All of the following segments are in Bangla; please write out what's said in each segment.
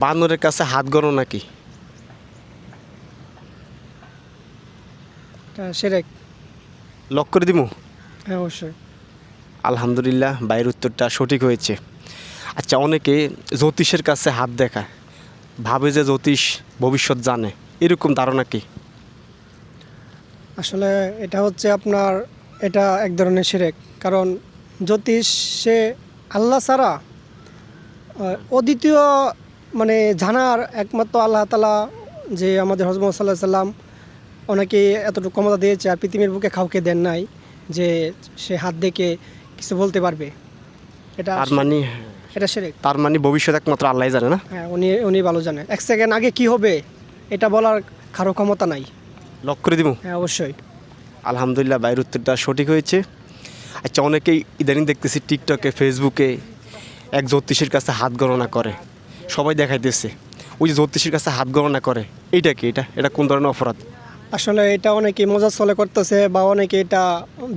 বানরের কাছে হাত গণো নাকি? শিরক। লক করে দিমু? হ্যাঁ, অবশ্যই। আলহামদুলিল্লাহ, ভাইয়ের উত্তরটা সঠিক হয়েছে। আচ্ছা, অনেকে জ্যোতিষের কাছে হাত দেখায়, ভাবে যে জ্যোতিষ ভবিষ্যৎ জানে, এরকম ধারণা কি? আসলে এটা হচ্ছে আপনার, এটা এক ধরনের শিরক। কারণ জ্যোতিষে আল্লাহ ছাড়া অদ্বিতীয় মানে জানার একমাত্র আল্লাহ তাআলা, যে আমাদের হযরত মুহাম্মদ সাল্লাল্লাহু আলাইহি সাল্লাম অনেকে এতটুকু ক্ষমতা দিয়েছে, আর পৃথিবীর বুকে কাউকে দেন নাই যে সে হাত দেখে কিছু বলতে পারবে। এটা এটা শিরক। তার মানে ভবিষ্যৎ একমাত্র আল্লাহই জানে না? হ্যাঁ, উনি ভালো জানে। এক সেকেন্ড আগে কি হবে এটা বলার কারো ক্ষমতা নাই। লক করে দিমু? হ্যাঁ, অবশ্যই। আলহামদুলিল্লাহ, ভাইয়ের উত্তরটা সঠিক হয়েছে। আচ্ছা, অনেকেই ইদানিং দেখতেছি টিকটকে, ফেসবুকে এক জ্যোতিষের কাছে হাত গণনা করে, সবাই দেখাইতেছে। ওই যে জ্যোতিষের কাছে হাত গণনা করে, এইটা কি? এটা কোন ধরনের অপরাধ? আসলে এটা অনেকে মজার ছলে করতেছে বা অনেকে এটা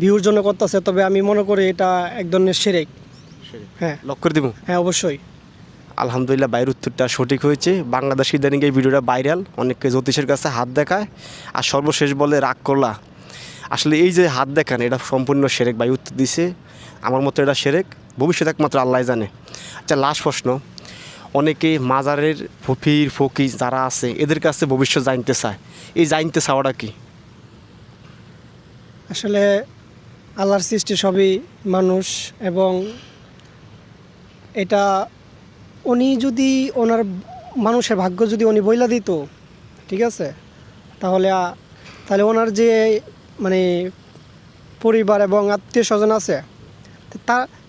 ভিউর জন্য করতেছে, তবে আমি মনে করি এটা এক ধরনের শিরক। হ্যাঁ, লক করে দিমু? হ্যাঁ, অবশ্যই। আলহামদুলিল্লাহ, ভাইয়ের উত্তরটা সঠিক হয়েছে। বাংলাদেশ ইদানিং এই ভিডিওটা ভাইরাল, অনেকে জ্যোতিষের কাছে হাত দেখায় আর সর্বশেষ বলে রাগ করলা। আসলে এই যে হাত দেখান, এটা সম্পূর্ণ শিরক। ভাই উত্তর দিছে, আমার মতো এটা শিরক, ভবিষ্যৎ একমাত্র আল্লাহ জানে। আচ্ছা, লাস্ট প্রশ্ন, অনেকে মাজারের ফকির ফকির যারা আছে এদের কাছে ভবিষ্যৎ জানতে চায়, এই জানতে চাওয়াটা কি? আসলে আল্লাহর সৃষ্টি সবই মানুষ, এবং এটা উনি যদি ওনার মানুষের ভাগ্য যদি উনি বইলা দিত, ঠিক আছে, তাহলে তাহলে ওনার যে মানে পরিবার এবং আত্মীয় স্বজন আছে,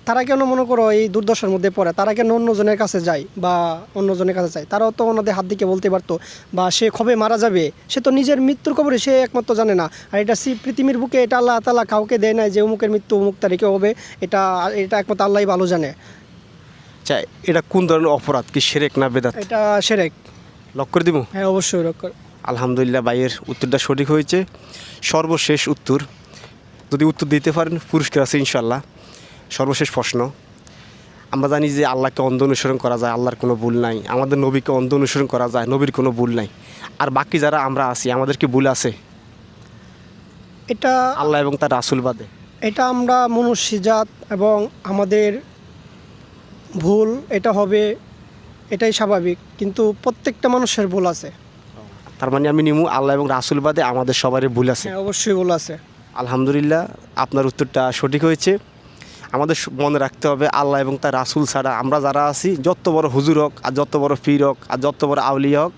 তারা কেন মনে করো এই দুর্দশার মধ্যে পড়ে? তারা কেন অন্যজনের কাছে যায় বা অন্যজনের কাছে যায়? তারাও তো ওনাদের হাত দিকে বলতে পারতো, বা সে কবে মারা যাবে সে তো নিজের মৃত্যুর খবরে সে একমাত্র জানে না। আর এটা পৃথিবীর বুকে এটা আল্লাহ তাআলা কাউকে দেয় নাই যে অমুকের মৃত্যু অমুক তারিখে হবে। এটা এটা একমাত্র আল্লাহই ভালো জানে। আচ্ছা, এটা কোন ধরনের অপরাধ, কি শিরক না বেদাত? এটা শিরক। লক করে দিব? হ্যাঁ, অবশ্যই। আলহামদুলিল্লাহ, ভাইয়ের উত্তরটা সঠিক হয়েছে। সর্বশেষ উত্তর, যদি উত্তর দিতে পারেন পুরস্কার আছে ইনশাল্লাহ। সর্বশেষ প্রশ্ন, আমরা জানি যে আল্লাহকে অন্ধ অনুসরণ করা যায়, আল্লাহর কোনো ভুল নাই। আমাদের নবীকে অন্ধ অনুসরণ করা যায়, নবীর কোনো ভুল নাই। আর বাকি যারা আমরা আছি, আমাদের কি ভুল আছে? এটা আল্লাহ এবং তার রাসূল বাদে। এটা আমরা মনুষ্যজাত এবং আমাদের ভুল এটা হবে, এটাই স্বাভাবিক, কিন্তু প্রত্যেকটা মানুষের ভুল আছে। তার মানে আমি নিমু আল্লাহ এবং রাসূল বাদে আমাদের সবারই ভুল আছে। হ্যাঁ, অবশ্যই ভুল আছে। আলহামদুলিল্লাহ, আপনার উত্তরটা সঠিক হয়েছে। আমাদের মনে রাখতে হবে, আল্লাহ এবং তার রাসূল ছাড়া আমরা যারা আছি, যত বড় হুজুর হোক আর যত বড় পীর হোক আর যত বড় আউলিয়া হোক,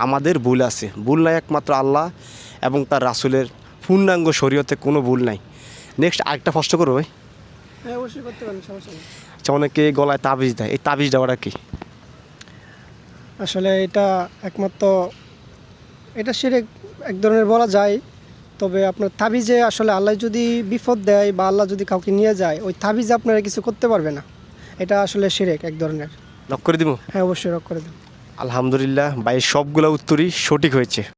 আমাদের ভুল আছে। ভুল নাই একমাত্র আল্লাহ এবং তার রাসূলের পূর্ণাঙ্গ শরীয়তে কোনো ভুল নাই। নেক্সট আরেকটা প্রশ্ন করবো ভাই। হ্যাঁ, অবশ্যই করতে পারেন, সমস্যা নেই। আচ্ছা, অনেকে গলায় তাবিজ দেয়, এই তাবিজ দেওয়াটা কি? আসলে এটা একমাত্র এটা শিরক এক ধরনের বলা যায়। তবে আপনার তাবিজে আসলে আল্লাহ যদি বিপদ দেয় বা আল্লাহ যদি কাউকে নিয়ে যায়, ওই তাবিজে আপনারা কিছু করতে পারবে না। এটা আসলে শিরক এক ধরনের। লক করে দিব? হ্যাঁ, অবশ্যই করে দেন। আলহামদুলিল্লাহ, ভাই সবগুলো উত্তরই সঠিক হয়েছে।